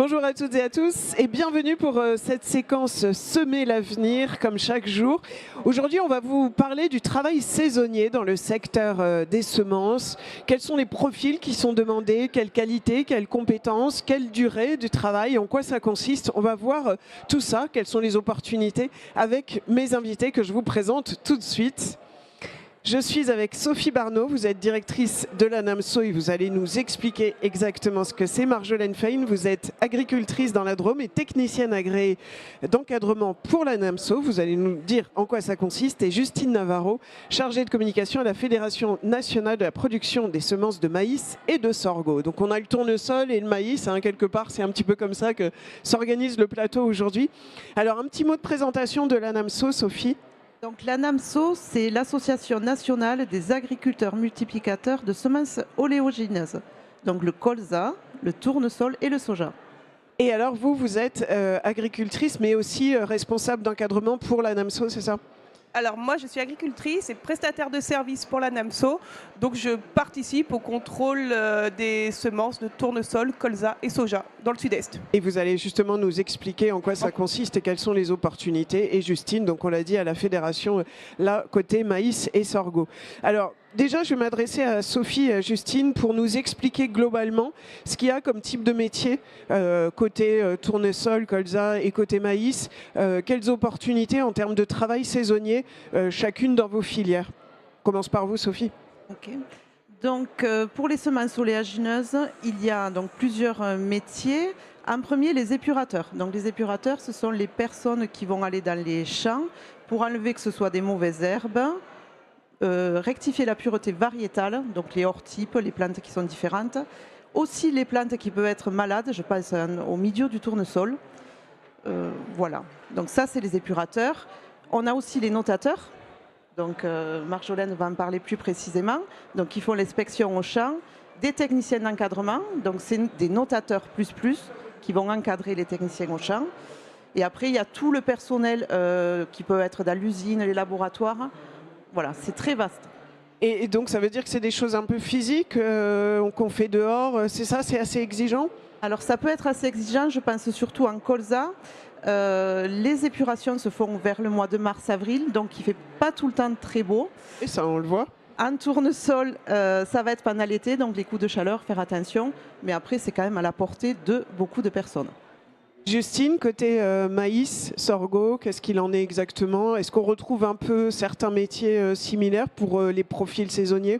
Bonjour à toutes et à tous et bienvenue pour cette séquence Semer l'avenir comme chaque jour. Aujourd'hui, on va vous parler du travail saisonnier dans le secteur des semences. Quels sont les profils qui sont demandés, quelles qualités, quelles compétences, quelle durée du travail, en quoi ça consiste. On va voir tout ça, quelles sont les opportunités avec mes invités que je vous présente tout de suite. Je suis avec Sophie Barneau, vous êtes directrice de la NAMSO et vous allez nous expliquer exactement ce que c'est. Marjolaine Fein, vous êtes agricultrice dans la Drôme et technicienne agréée d'encadrement pour la NAMSO. Vous allez nous dire en quoi ça consiste. Et Justine Navarro, chargée de communication à la Fédération nationale de la production des semences de maïs et de sorgho. Donc on a le tournesol et le maïs, quelque part c'est un petit peu comme ça que s'organise le plateau aujourd'hui. Alors un petit mot de présentation de la NAMSO, Sophie. Donc, la NAMSO, c'est l'Association nationale des agriculteurs multiplicateurs de semences oléagineuses. Donc le colza, le tournesol et le soja. Et alors vous êtes agricultrice mais aussi responsable d'encadrement pour la NAMSO, c'est ça ? Alors moi je suis agricultrice et prestataire de services pour la NAMSO, donc je participe au contrôle des semences de tournesol, colza et soja dans le sud-est. Et vous allez justement nous expliquer en quoi ça consiste et quelles sont les opportunités. Et Justine, donc on l'a dit à la fédération, là côté maïs et sorgho. Alors déjà, je vais m'adresser à Sophie et à Justine pour nous expliquer globalement ce qu'il y a comme type de métier côté tournesol, colza et côté maïs. Quelles opportunités en termes de travail saisonnier, chacune dans vos filières. On commence par vous, Sophie. Ok. Donc, pour les semences oléagineuses, il y a donc plusieurs métiers. En premier, les épurateurs. Donc, les épurateurs, ce sont les personnes qui vont aller dans les champs pour enlever que ce soit des mauvaises herbes, rectifier la pureté variétale, donc les hors-types, les plantes qui sont différentes. Aussi les plantes qui peuvent être malades, je pense au milieu du tournesol. Voilà, donc ça c'est les épurateurs. On a aussi les notateurs, donc Marjolaine va en parler plus précisément. Donc ils font l'inspection au champ, des techniciens d'encadrement, donc c'est des notateurs plus qui vont encadrer les techniciens au champ. Et après il y a tout le personnel qui peut être dans l'usine, les laboratoires. Voilà, c'est très vaste. Et donc, ça veut dire que c'est des choses un peu physiques qu'on fait dehors, c'est ça, c'est assez exigeant ? Alors, ça peut être assez exigeant, je pense surtout en colza. Les épurations se font vers le mois de mars-avril, donc il ne fait pas tout le temps très beau. Et ça, on le voit. En tournesol, ça va être pendant l'été, donc les coups de chaleur, faire attention. Mais après, c'est quand même à la portée de beaucoup de personnes. Justine, côté maïs, sorgho, qu'est-ce qu'il en est exactement? Est-ce qu'on retrouve un peu certains métiers similaires pour les profils saisonniers?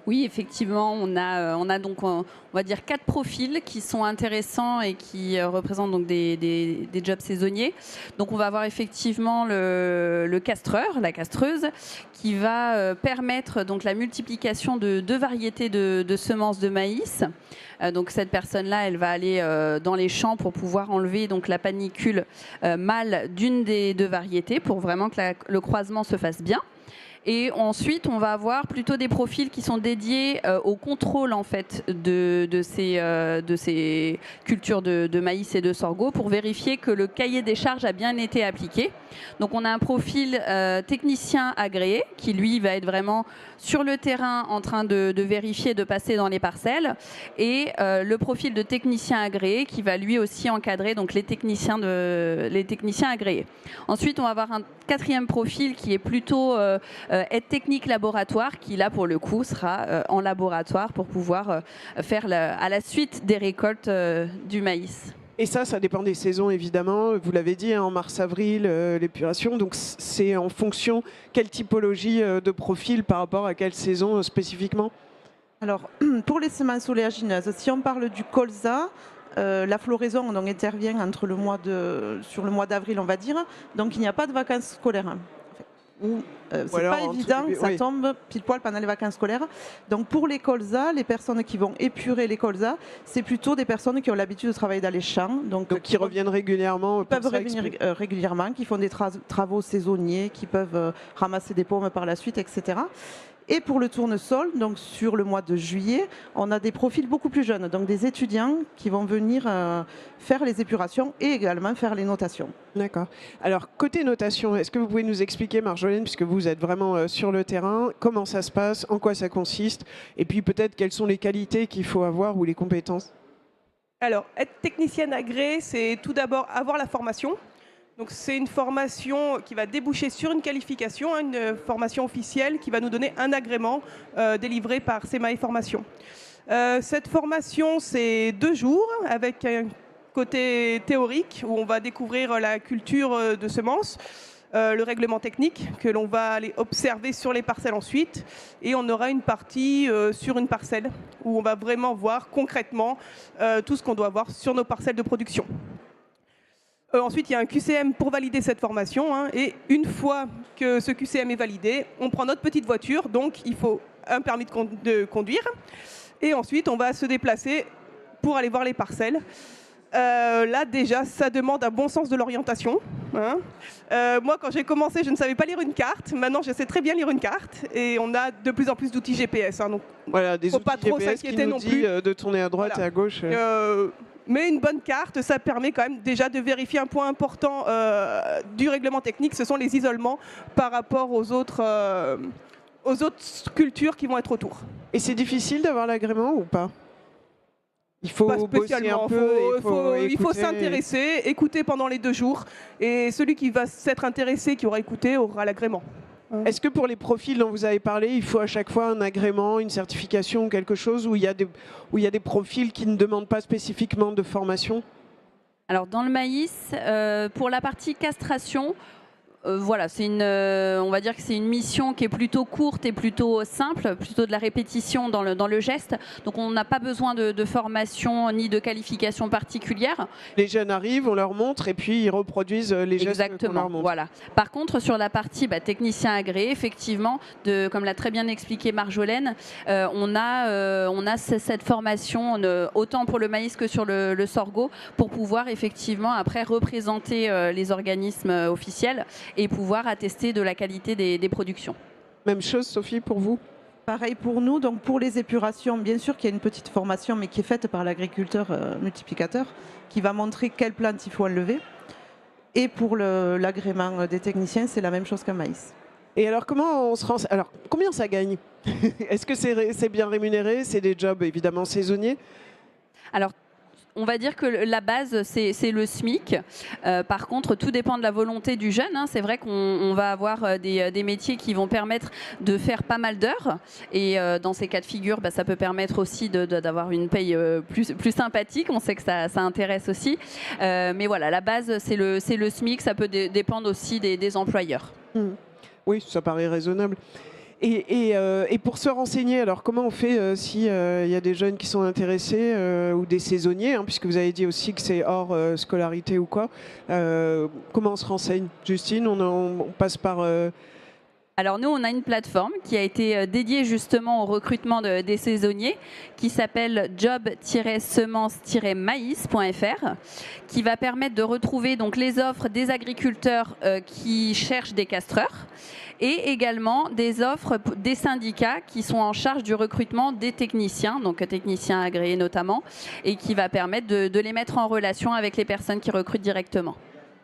Oui, effectivement, on a donc, on va dire, 4 profils qui sont intéressants et qui représentent donc des jobs saisonniers. Donc, on va avoir effectivement le castreur, la castreuse, qui va permettre donc la multiplication de 2 variétés de semences de maïs. Donc, cette personne-là, elle va aller dans les champs pour pouvoir enlever donc la panicule mâle d'une des 2 variétés pour vraiment que le croisement se fasse bien. Et ensuite, on va avoir plutôt des profils qui sont dédiés au contrôle en fait, de ces cultures de maïs et de sorgho pour vérifier que le cahier des charges a bien été appliqué. Donc on a un profil technicien agréé qui lui va être vraiment sur le terrain en train de vérifier, de passer dans les parcelles, et le profil de technicien agréé qui va lui aussi encadrer donc les techniciens agréés. Ensuite, on va avoir un 4e profil qui est plutôt aide technique laboratoire, qui là pour le coup sera en laboratoire pour pouvoir faire à la suite des récoltes du maïs. Et ça dépend des saisons évidemment, vous l'avez dit, en mars-avril, l'épuration, donc c'est en fonction quelle typologie de profil par rapport à quelle saison spécifiquement? Alors, pour les semences oléagineuses, si on parle du colza, la floraison donc, intervient sur le mois d'avril, on va dire, donc il n'y a pas de vacances scolaires. C'est pas évident, ça tombe pile poil pendant les vacances scolaires. Donc pour les colzas, les personnes qui vont épurer les colzas, c'est plutôt des personnes qui ont l'habitude de travailler dans les champs. Donc qui reviennent régulièrement. Peuvent revenir régulièrement, qui font des travaux saisonniers, qui peuvent ramasser des pommes par la suite, etc. Et pour le tournesol, donc sur le mois de juillet, on a des profils beaucoup plus jeunes, donc des étudiants qui vont venir faire les épurations et également faire les notations. D'accord. Alors, côté notation, est-ce que vous pouvez nous expliquer, Marjolaine, puisque vous êtes vraiment sur le terrain, comment ça se passe, en quoi ça consiste, et puis peut-être quelles sont les qualités qu'il faut avoir ou les compétences? Alors, être technicienne agréée, c'est tout d'abord avoir la formation. Donc, c'est une formation qui va déboucher sur une qualification, hein, une formation officielle qui va nous donner un agrément délivré par SEMAE Formation. Cette formation, c'est 2 jours avec un côté théorique où on va découvrir la culture de semences, le règlement technique que l'on va aller observer sur les parcelles ensuite, et on aura une partie sur une parcelle où on va vraiment voir concrètement tout ce qu'on doit voir sur nos parcelles de production. Ensuite, il y a un QCM pour valider cette formation, hein, et une fois que ce QCM est validé, on prend notre petite voiture, donc il faut un permis de conduire, et ensuite on va se déplacer pour aller voir les parcelles. Là déjà, ça demande un bon sens de l'orientation, hein. Moi, quand j'ai commencé, je ne savais pas lire une carte. Maintenant, je sais très bien lire une carte, et on a de plus en plus d'outils GPS. Hein, donc, voilà, des faut outils pas trop GPS qui s'inquiéter nous non dit plus. de tourner à droite et à gauche. Mais une bonne carte, ça permet quand même déjà de vérifier un point important du règlement technique, ce sont les isolements par rapport aux autres cultures qui vont être autour. Et c'est difficile d'avoir l'agrément ou pas? Il faut Pas bosser un spécialement, peu, il faut écouter. s'intéresser, écouter pendant les 2 jours, et celui qui va s'être intéressé, qui aura écouté, aura l'agrément. Est-ce que pour les profils dont vous avez parlé, il faut à chaque fois un agrément, une certification ou quelque chose où il y a des profils qui ne demandent pas spécifiquement de formation? Alors dans le maïs, pour la partie castration, voilà, on va dire que c'est une mission qui est plutôt courte et plutôt simple, plutôt de la répétition dans le geste. Donc on n'a pas besoin de formation ni de qualification particulière. Les jeunes arrivent, on leur montre et puis ils reproduisent les gestes qu'on leur Exactement, montre. voilà. Par contre, sur la partie technicien agréé, effectivement, comme l'a très bien expliqué Marjolaine, on a cette formation autant pour le maïs que sur le sorgho pour pouvoir effectivement après représenter les organismes officiels et pouvoir attester de la qualité des productions. Même chose, Sophie, pour vous? Pareil pour nous, donc pour les épurations, bien sûr qu'il y a une petite formation, mais qui est faite par l'agriculteur multiplicateur, qui va montrer quelles plantes il faut enlever. Et pour l'agrément des techniciens, c'est la même chose qu'un maïs. Et alors, comment on se rend... Alors, combien ça gagne? Est-ce que c'est bien rémunéré? C'est des jobs évidemment saisonniers? Alors, on va dire que la base, c'est le SMIC. Par contre, tout dépend de la volonté du jeune, hein. C'est vrai qu'on va avoir des métiers qui vont permettre de faire pas mal d'heures. Et dans ces cas de figure, ça peut permettre aussi d'avoir une paye plus sympathique. On sait que ça intéresse aussi. Mais voilà, la base, c'est le SMIC. Ça peut dépendre aussi des employeurs. Oui, ça paraît raisonnable. Et pour se renseigner, alors comment on fait s'il y a des jeunes qui sont intéressés ou des saisonniers, hein, puisque vous avez dit aussi que c'est hors scolarité ou quoi. Comment on se renseigne, Justine? On passe par... Alors nous, on a une plateforme qui a été dédiée justement au recrutement des saisonniers qui s'appelle job-semence-maïs.fr qui va permettre de retrouver donc les offres des agriculteurs qui cherchent des castreurs et également des offres des syndicats qui sont en charge du recrutement des techniciens, donc techniciens agréés notamment, et qui va permettre de les mettre en relation avec les personnes qui recrutent directement.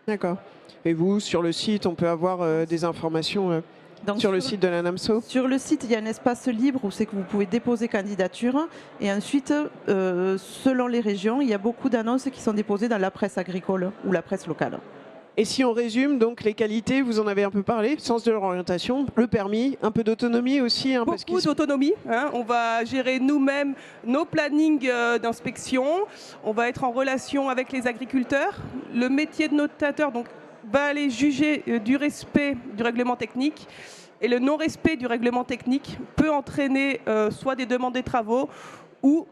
D'accord. Et vous, sur le site, on peut avoir des informations Donc, sur le site de la NAMSO? Sur le site, il y a un espace libre où c'est que vous pouvez déposer candidature. Et ensuite, selon les régions, il y a beaucoup d'annonces qui sont déposées dans la presse agricole ou la presse locale. Et si on résume, donc les qualités, vous en avez un peu parlé, sens de l'orientation, le permis, un peu d'autonomie aussi. Hein, Beaucoup d'autonomie. Hein. On va gérer nous-mêmes nos plannings d'inspection. On va être en relation avec les agriculteurs. Le métier de notateur va aller juger du respect du règlement technique. Et le non-respect du règlement technique peut entraîner soit des demandes des travaux ou,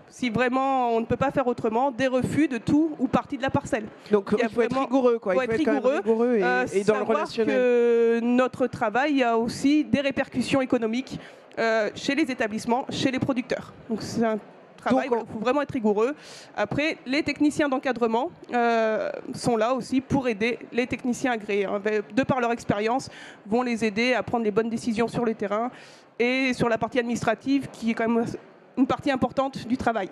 si vraiment on ne peut pas faire autrement, des refus de tout ou partie de la parcelle. Donc il faut être rigoureux, quoi. Il faut être rigoureux et dans le relationnel. Que notre travail a aussi des répercussions économiques chez les établissements, chez les producteurs. Donc c'est un travail, il faut vraiment être rigoureux. Après, les techniciens d'encadrement sont là aussi pour aider les techniciens agréés. Hein. De par leur expérience, vont les aider à prendre les bonnes décisions sur le terrain et sur la partie administrative qui est quand même une partie importante du travail.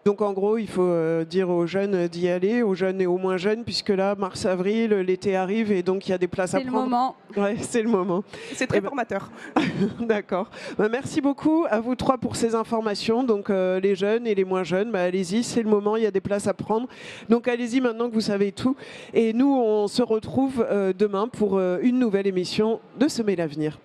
Donc en gros, il faut dire aux jeunes d'y aller, aux jeunes et aux moins jeunes, puisque là, mars-avril, l'été arrive et donc il y a des places à C'est le prendre. moment. Ouais, c'est le moment. C'est très Eh ben- formateur. D'accord. Merci beaucoup à vous trois pour ces informations. Donc les jeunes et les moins jeunes, allez-y, c'est le moment, il y a des places à prendre. Donc allez-y maintenant que vous savez tout. Et nous, on se retrouve demain pour une nouvelle émission de Semer l'avenir.